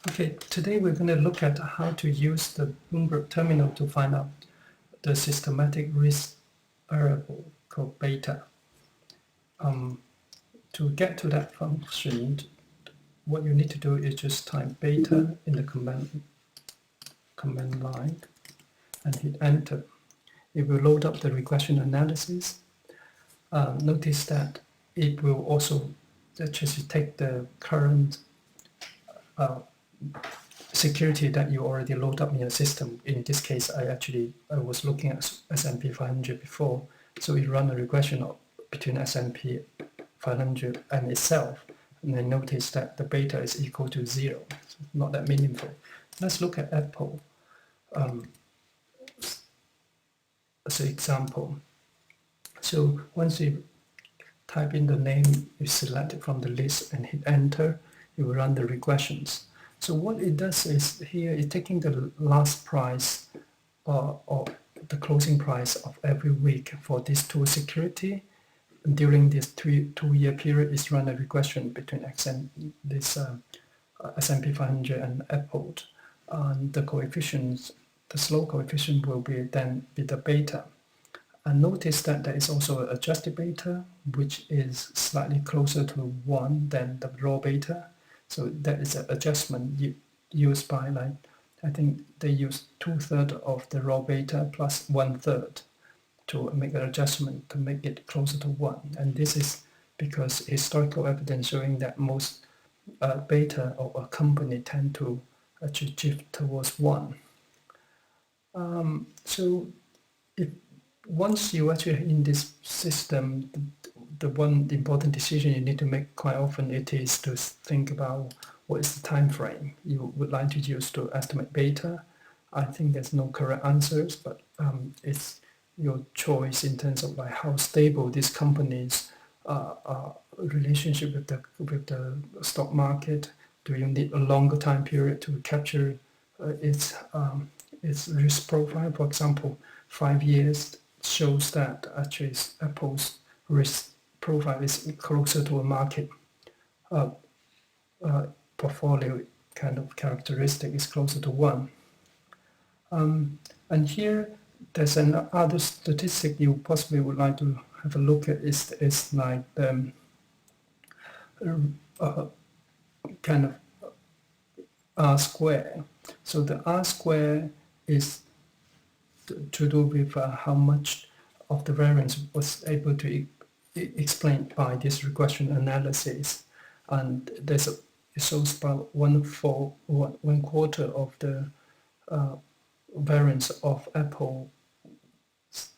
Okay, today we're going to look at how to use the Bloomberg terminal to find out the systematic risk variable called beta. To get to that function, what you need to do is just type beta in the command line and hit enter. It will load up the regression analysis. Notice that it will also just take the current security that you already load up in your system. In this case, I was looking at S&P 500 before, so it ran a regression between S&P 500 and itself, and I noticed that the beta is equal to 0. So not that meaningful. Let's look at Apple as an example. So once you type in the name you selected from the list and hit enter, it will run the regressions. So what it does is here it's taking the last price or the closing price of every week for these two security. And during this two-year period, it's run a regression between S&P 500 and Apple. And the coefficients, the slope coefficient will then be the beta. And notice that there is also an adjusted beta, which is slightly closer to 1 than the raw beta. So that is an adjustment used by, like, I think they use 2/3 of the raw beta plus 1/3 to make an adjustment to make it closer to 1. And this is because historical evidence showing that most beta of a company tend to actually shift towards 1. So if once you actually in this system, the one important decision you need to make quite often it is to think about what is the time frame you would like to use to estimate beta. I think there's no correct answers, but it's your choice in terms of like how stable this company's relationship with the stock market. Do you need a longer time period to capture its risk profile? For example, 5 years shows that actually Apple's risk profile is closer to a market portfolio kind of characteristic is closer to 1. And here there's another statistic you possibly would like to have a look at is like the kind of R square. So the R square is to do with how much of the variance was able to be explained by this regression analysis, and it shows about one quarter of the variance of Apple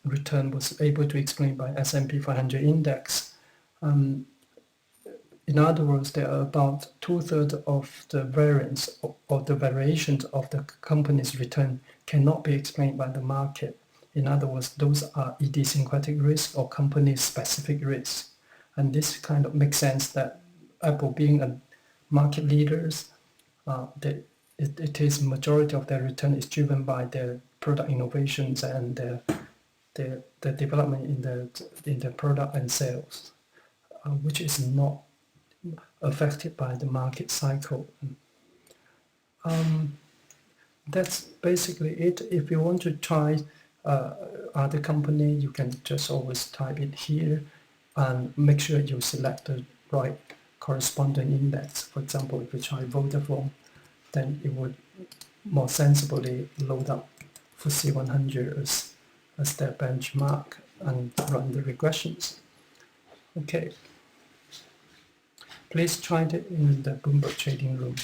return was able to explain by S&P 500 index. In other words, there are about 2/3 of the variance or the variations of the company's return cannot be explained by the market. In other words, those are idiosyncratic risks or company-specific risks. And this kind of makes sense that Apple being a market leaders, it is majority of their return is driven by their product innovations and the development in the product and sales, which is not affected by the market cycle. That's basically it. If you want to try other company, you can just always type it here and make sure you select the right corresponding index. For example, if you try Vodafone, then it would more sensibly load up FTSE 100 as their benchmark and run the regressions. Okay. Please try it in the Bloomberg trading room.